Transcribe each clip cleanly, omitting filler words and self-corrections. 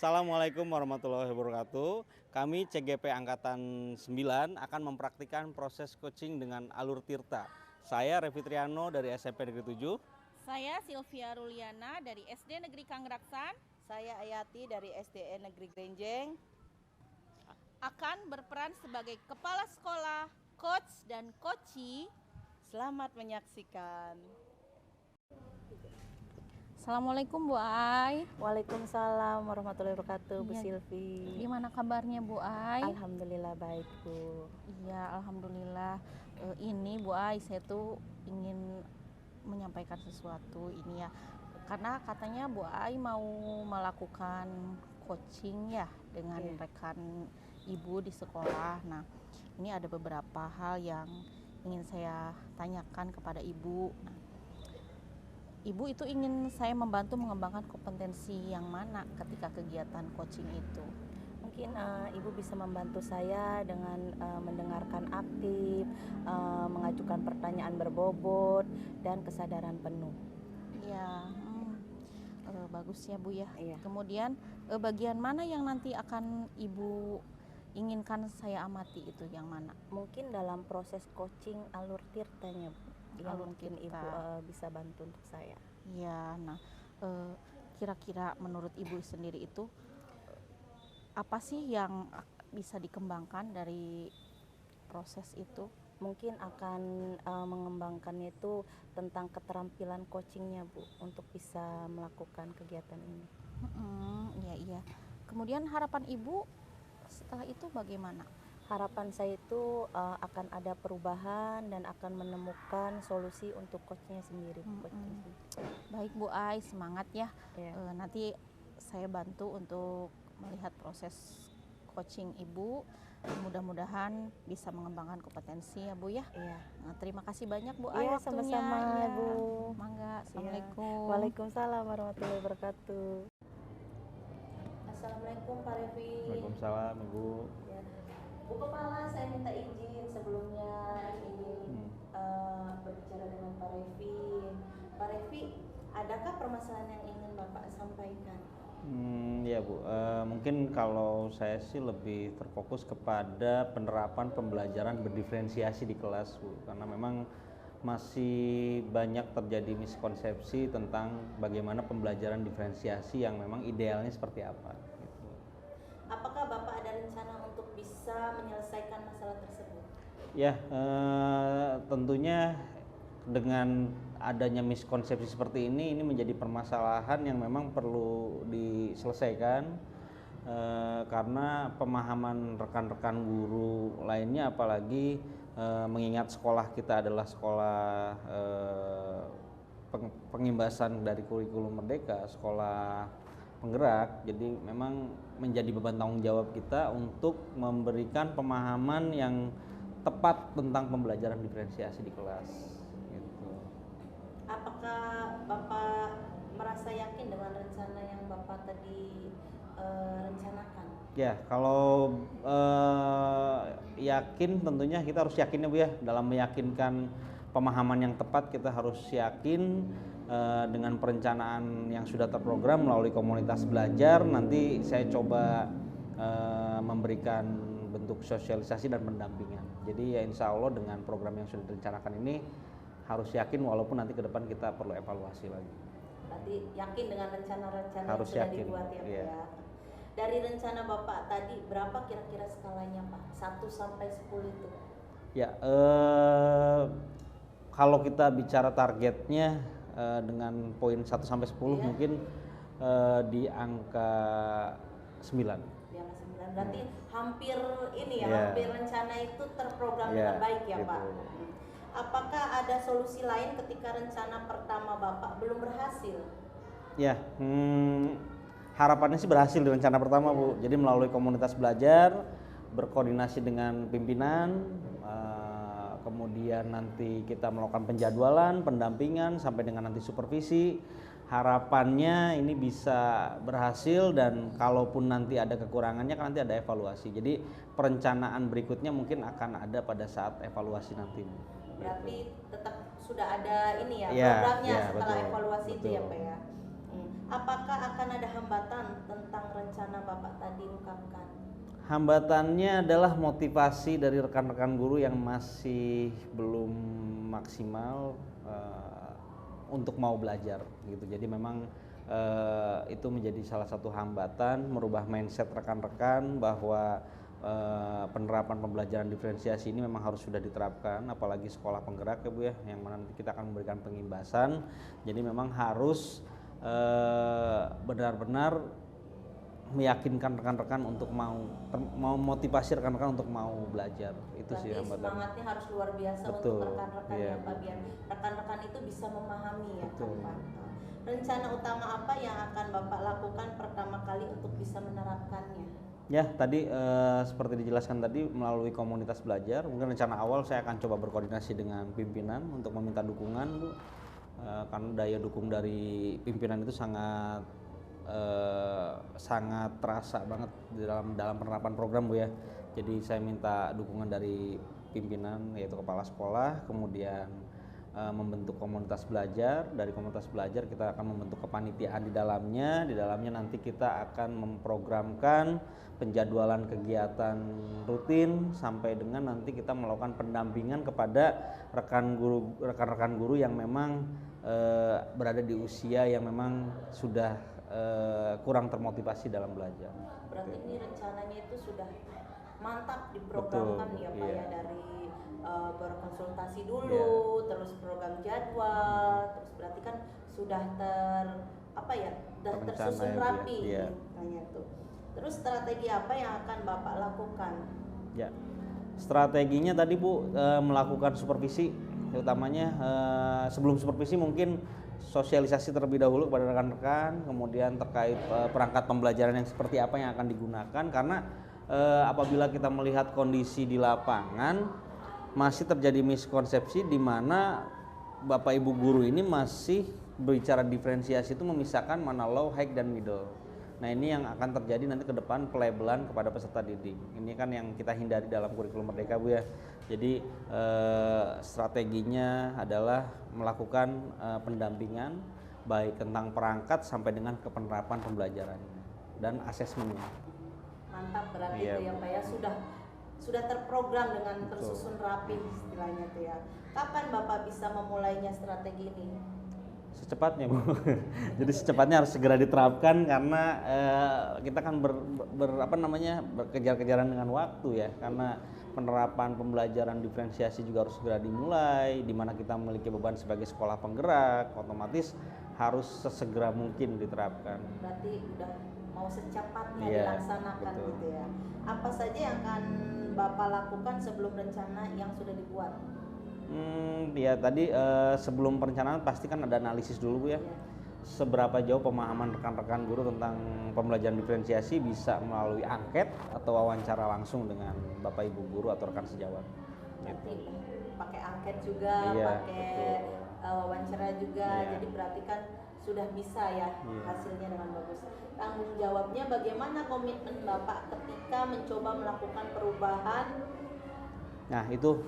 Assalamualaikum warahmatullahi wabarakatuh. Kami CGP Angkatan 9 akan mempraktikkan proses coaching dengan alur Tirta. Saya Revi Triano dari SMP Negeri 7. Saya Sylvia Ruliana dari SD Negeri Kangraksan. Saya Ayati dari SDN Negeri Grenjeng. Akan berperan sebagai kepala sekolah, coach dan coachee. Selamat menyaksikan. Assalamualaikum Bu Ai. Waalaikumsalam warahmatullahi wabarakatuh, Bu Iya. Silvi. Gimana kabarnya Bu Ai? Alhamdulillah baik, Bu. Iya, alhamdulillah. Ini Bu Ai, saya tuh ingin menyampaikan sesuatu ini ya. Karena katanya Bu Ai mau melakukan coaching ya dengan Iya. rekan Ibu di sekolah. Nah, ini ada beberapa hal yang ingin saya tanyakan kepada Ibu. Nah, Ibu itu ingin saya membantu mengembangkan kompetensi yang mana ketika kegiatan coaching itu? Mungkin Ibu bisa membantu saya dengan mendengarkan aktif, mengajukan pertanyaan berbobot, dan kesadaran penuh. Ya, bagus ya Bu ya. Iya. Kemudian bagian mana yang nanti akan Ibu inginkan saya amati itu yang mana? Mungkin dalam proses coaching alur tirtanya, Bu, yang Alur mungkin tirta. Ibu bisa bantu untuk saya. Ya, nah kira-kira menurut Ibu sendiri itu apa sih yang bisa dikembangkan dari proses itu? Mungkin akan mengembangkannya itu tentang keterampilan coachingnya, Bu, untuk bisa melakukan kegiatan ini. Iya. Kemudian harapan Ibu setelah itu bagaimana? Harapan saya itu akan ada perubahan dan akan menemukan solusi untuk coachnya sendiri. Coachnya sendiri. Baik Bu Ai, semangat ya. Iya. Nanti saya bantu untuk melihat proses coaching Ibu. Mudah-mudahan bisa mengembangkan kompetensi ya Bu ya. Iya. Nah, terima kasih banyak Bu Ai Iya, waktunya. sama-sama, Iya. Bu. Mangga, Iya. Assalamualaikum. Waalaikumsalam warahmatullahi wabarakatuh. Assalamualaikum Pak Revi. Waalaikumsalam Ibu. Ya. Bu Kepala, saya minta izin sebelumnya ingin berbicara dengan Pak Revi. Pak Revi, adakah permasalahan yang ingin Bapak sampaikan? Ya Bu, mungkin kalau saya sih lebih terfokus kepada penerapan pembelajaran berdiferensiasi di kelas Bu, karena memang masih banyak terjadi miskonsepsi tentang bagaimana pembelajaran diferensiasi yang memang idealnya seperti apa. Gitu. Apakah Bapak ada rencana untuk bisa menyelesaikan masalah tersebut? Ya, tentunya dengan adanya miskonsepsi seperti ini menjadi permasalahan yang memang perlu diselesaikan, karena pemahaman rekan-rekan guru lainnya, apalagi mengingat sekolah kita adalah sekolah pengimbasan dari kurikulum Merdeka, sekolah penggerak, jadi memang menjadi beban tanggung jawab kita untuk memberikan pemahaman yang tepat tentang pembelajaran diferensiasi di kelas. Gitu. Apakah Bapak merasa yakin dengan rencana yang Bapak tadi rencanakan? Ya, kalau yakin, tentunya kita harus yakin ya Bu ya, dalam meyakinkan pemahaman yang tepat kita harus yakin dengan perencanaan yang sudah terprogram melalui komunitas belajar. Nanti saya coba memberikan bentuk sosialisasi dan pendampingan. Jadi ya insya Allah dengan program yang sudah direncanakan ini harus yakin, walaupun nanti ke depan kita perlu evaluasi lagi. Berarti yakin dengan rencana-rencana yang Harus sudah yakin, dibuat ya, Bu iya. ya. Dari rencana Bapak tadi berapa kira-kira skalanya, Pak? 1 sampai 10 itu? Ya, kalau kita bicara targetnya dengan poin 1 sampai 10 Iya. mungkin di angka 9. Di angka 9. Berarti hampir ini ya, Iya. hampir rencana itu terprogram Iya, dengan baik ya, gitu. Pak. Apakah ada solusi lain ketika rencana pertama Bapak belum berhasil? Ya, harapannya sih berhasil di rencana pertama Bu. Jadi melalui komunitas belajar, berkoordinasi dengan pimpinan, kemudian nanti kita melakukan penjadwalan, pendampingan, sampai dengan nanti supervisi. Harapannya ini bisa berhasil, dan kalaupun nanti ada kekurangannya kan nanti ada evaluasi. Jadi perencanaan berikutnya mungkin akan ada pada saat evaluasi nanti. Berarti tetap sudah ada ini ya, Iya, programnya iya, setelah betul, evaluasi itu ya, betul. Pak ya. Apakah akan ada hambatan tentang rencana diungkapkan? Hambatannya adalah motivasi dari rekan-rekan guru yang masih belum maksimal untuk mau belajar gitu. Jadi memang itu menjadi salah satu hambatan merubah mindset rekan-rekan bahwa penerapan pembelajaran diferensiasi ini memang harus sudah diterapkan, apalagi sekolah penggerak ya Bu ya, yang mana nanti kita akan memberikan pengimbasan. Jadi memang harus benar-benar meyakinkan rekan-rekan untuk mau motivasi rekan-rekan untuk mau belajar. Itu Berarti sih hambatan. semangatnya harus luar biasa Betul, untuk rekan-rekan iya, ya Pak, biar rekan-rekan itu bisa memahami ya Betul. Pak. Rencana utama apa yang akan Bapak lakukan pertama kali untuk bisa menerapkannya? Ya, tadi seperti dijelaskan tadi melalui komunitas belajar. Mungkin rencana awal saya akan coba berkoordinasi dengan pimpinan untuk meminta dukungan, Bu. Karena daya dukung dari pimpinan itu sangat terasa banget di dalam penerapan program Bu ya. Jadi saya minta dukungan dari pimpinan yaitu kepala sekolah, kemudian membentuk komunitas belajar. Dari komunitas belajar kita akan membentuk kepanitiaan di dalamnya. Di dalamnya nanti kita akan memprogramkan penjadwalan kegiatan rutin sampai dengan nanti kita melakukan pendampingan kepada rekan-rekan guru yang memang berada di usia yang memang sudah kurang termotivasi dalam belajar. Berarti ini rencananya itu sudah mantap diprogramkan Betul, ya Pak iya. ya, dari berkonsultasi dulu, terus program jadwal, terus berarti kan sudah Terencana tersusun itu ya, rapi iya. ceritanya tuh. Terus strategi apa yang akan Bapak lakukan? Ya, strateginya tadi Bu melakukan supervisi, utamanya sebelum supervisi mungkin sosialisasi terlebih dahulu kepada rekan-rekan, kemudian terkait perangkat pembelajaran yang seperti apa yang akan digunakan, karena apabila kita melihat kondisi di lapangan masih terjadi miskonsepsi di mana Bapak Ibu guru ini masih berbicara diferensiasi itu memisahkan mana low, high dan middle. Nah ini yang akan terjadi nanti ke depan pelabelan kepada peserta didik. Ini kan yang kita hindari dalam kurikulum Merdeka Bu ya. Jadi strateginya adalah melakukan pendampingan baik tentang perangkat sampai dengan kepenerapan pembelajarannya dan asesmennya. Mantap, berarti Iya, itu ya Bu. Pak ya, sudah terprogram dengan Betul. tersusun rapi istilahnya tuh ya. Kapan Bapak bisa memulainya strategi ini? Secepatnya Bu. Jadi secepatnya harus segera diterapkan karena kita kan berkejar-kejaran dengan waktu ya, karena penerapan pembelajaran diferensiasi juga harus segera dimulai, di mana kita memiliki beban sebagai sekolah penggerak, otomatis harus sesegera mungkin diterapkan. Berarti udah mau secepatnya Iya, dilaksanakan betul. gitu ya. Apa saja yang akan Bapak lakukan sebelum rencana yang sudah dibuat? Ya tadi sebelum perencanaan pasti kan ada analisis dulu Bu ya. Ya. Seberapa jauh pemahaman rekan-rekan guru tentang pembelajaran diferensiasi bisa melalui angket atau wawancara langsung dengan Bapak Ibu guru atau rekan sejawat. Berarti pakai angket juga, Iya, pakai betul. wawancara juga. Iya. Jadi berarti kan sudah bisa ya Iya. hasilnya dengan bagus. Tanggung jawabnya bagaimana komitmen Bapak ketika mencoba melakukan perubahan? Nah itu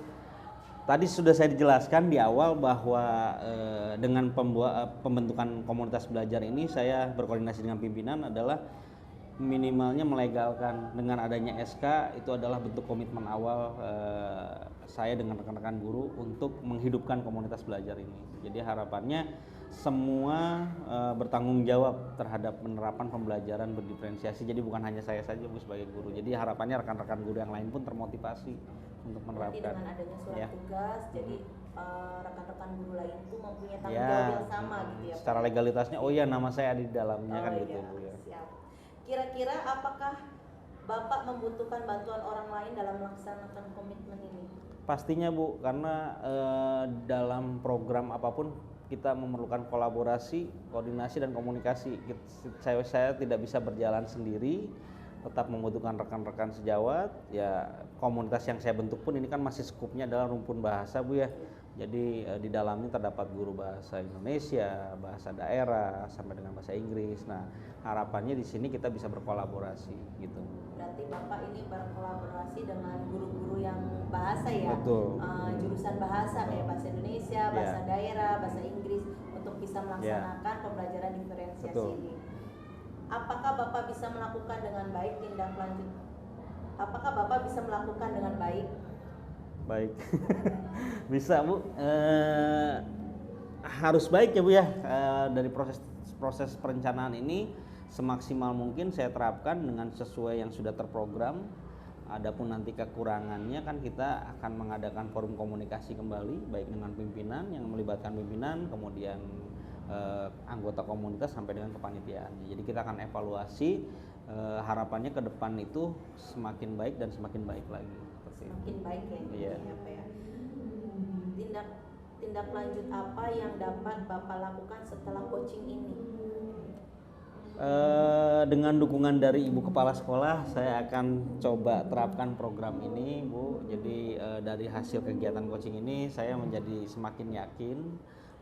tadi sudah saya dijelaskan di awal bahwa dengan pembentukan komunitas belajar ini saya berkoordinasi dengan pimpinan adalah minimalnya melegalkan. Dengan adanya SK itu adalah bentuk komitmen awal saya dengan rekan-rekan guru untuk menghidupkan komunitas belajar ini. Jadi harapannya semua bertanggung jawab terhadap penerapan pembelajaran berdiferensiasi. Jadi bukan hanya saya saja Bu sebagai guru. Jadi harapannya rekan-rekan guru yang lain pun termotivasi untuk Berarti menerapkan. dengan adanya surat Ya. tugas, jadi rekan-rekan guru lain itu mempunyai tanggung Ya, jawab yang sama gitu ya. secara Pak? legalitasnya, oh iya nama saya ada di dalamnya kan Oh gitu iya, Bu ya. siap. Kira-kira apakah Bapak membutuhkan bantuan orang lain dalam melaksanakan komitmen ini? Pastinya Bu, karena dalam program apapun kita memerlukan kolaborasi, koordinasi dan komunikasi. Saya tidak bisa berjalan sendiri, tetap membutuhkan rekan-rekan sejawat. Ya komunitas yang saya bentuk pun ini kan masih skupnya adalah rumpun bahasa Bu ya. Jadi di dalamnya terdapat guru bahasa Indonesia, bahasa daerah, sampai dengan bahasa Inggris. Nah harapannya di sini kita bisa berkolaborasi gitu. Berarti Bapak ini berkolaborasi dengan guru-guru yang bahasa ya? Betul. Jurusan bahasa kayak bahasa Indonesia, bahasa Ya. daerah, bahasa Inggris untuk bisa melaksanakan pembelajaran diferensiasi Betul. ini. Apakah Bapak bisa bisa melakukan dengan baik tindak lanjut? Apakah Bapak bisa melakukan dengan baik? Baik. Bisa Bu. Harus baik ya Bu ya. Dari proses perencanaan ini semaksimal mungkin saya terapkan dengan sesuai yang sudah terprogram. Adapun nanti kekurangannya kan kita akan mengadakan forum komunikasi kembali baik dengan pimpinan yang melibatkan pimpinan, kemudian anggota komunitas sampai dengan kepanitiaan. Jadi kita akan evaluasi, harapannya ke depan itu semakin baik dan semakin baik lagi. Semakin baik ya. Iya. Apa ya? Tindak lanjut apa yang dapat Bapak lakukan setelah coaching ini? Dengan dukungan dari Ibu Kepala Sekolah, saya akan coba terapkan program ini, Bu. Jadi dari hasil kegiatan coaching ini, saya menjadi semakin yakin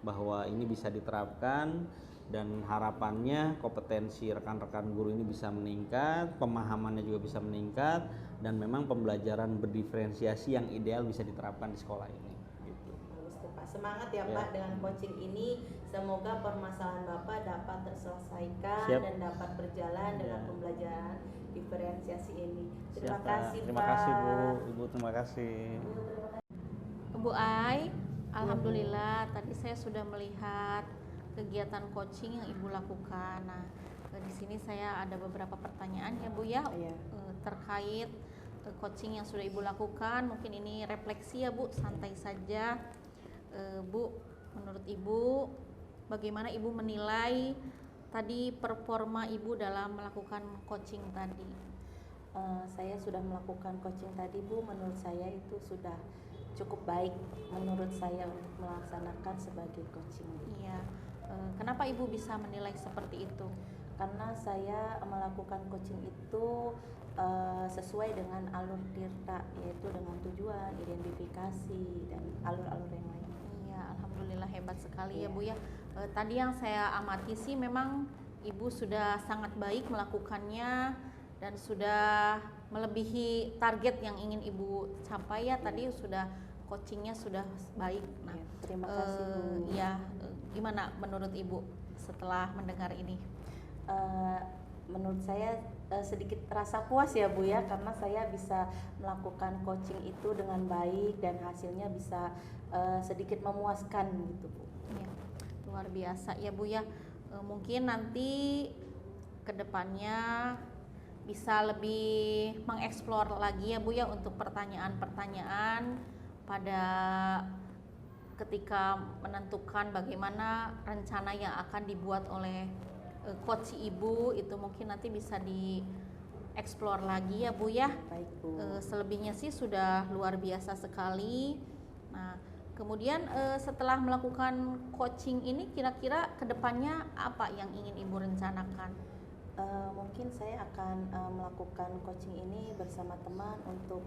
bahwa ini bisa diterapkan dan harapannya kompetensi rekan-rekan guru ini bisa meningkat, pemahamannya juga bisa meningkat, dan memang pembelajaran berdiferensiasi yang ideal bisa diterapkan di sekolah ini. Gitu. Bagus tuh Pak, semangat ya Pak dengan coaching ini. Semoga permasalahan Bapak dapat terselesaikan dan dapat berjalan dengan pembelajaran diferensiasi ini. Terima kasih Pak. Terima kasih Bu, Ibu terima kasih. Bu Ai, alhamdulillah tadi saya sudah melihat kegiatan coaching yang Ibu lakukan. Nah, di sini saya ada beberapa pertanyaan ya Bu ya, terkait coaching yang sudah Ibu lakukan. Mungkin ini refleksi ya Bu, santai saja. Bu, menurut Ibu bagaimana Ibu menilai tadi performa Ibu dalam melakukan coaching tadi? Saya sudah melakukan coaching tadi Bu, menurut saya itu sudah cukup baik menurut saya untuk melaksanakan sebagai coaching. Iya. Kenapa Ibu bisa menilai seperti itu? Karena saya melakukan coaching itu sesuai dengan alur Tirta, yaitu dengan tujuan, identifikasi, dan alur-alur yang lain. Iya, alhamdulillah hebat sekali ya Bu ya. Tadi yang saya amati sih memang Ibu sudah sangat baik melakukannya dan sudah melebihi target yang ingin Ibu capai ya. Tadi sudah coachingnya sudah baik. Nah, terima kasih Bu. Ya, gimana menurut Ibu setelah mendengar ini? Menurut saya sedikit rasa puas ya Bu ya, karena saya bisa melakukan coaching itu dengan baik dan hasilnya bisa sedikit memuaskan gitu Bu. Ya, luar biasa ya Bu ya. Mungkin nanti kedepannya bisa lebih mengeksplor lagi ya Bu ya untuk pertanyaan-pertanyaan pada ketika menentukan bagaimana rencana yang akan dibuat oleh coach Ibu, itu mungkin nanti bisa dieksplor lagi ya Bu ya. Baik Bu. Selebihnya sih sudah luar biasa sekali. Nah, kemudian setelah melakukan coaching ini kira-kira kedepannya apa yang ingin Ibu rencanakan? Mungkin saya akan melakukan coaching ini bersama teman untuk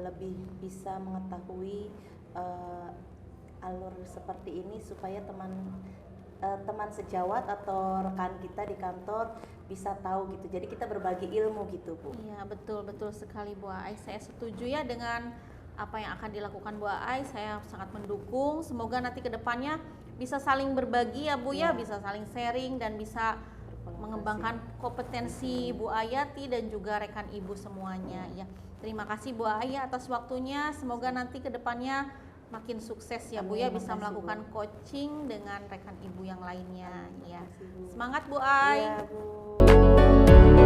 lebih bisa mengetahui alur seperti ini supaya teman sejawat atau rekan kita di kantor bisa tahu gitu. Jadi kita berbagi ilmu gitu Bu. Iya, betul sekali Bu Ai. Saya setuju ya dengan apa yang akan dilakukan Bu Ai. Saya sangat mendukung. Semoga nanti kedepannya bisa saling berbagi ya Bu ya, bisa saling sharing dan bisa mengembangkan kompetensi Bu Ayati dan juga rekan Ibu semuanya ya. Terima kasih Bu Ai atas waktunya. Semoga nanti kedepannya makin sukses ya Bu ya, bisa melakukan coaching dengan rekan Ibu yang lainnya ya. Semangat Bu Ai. Iya Bu.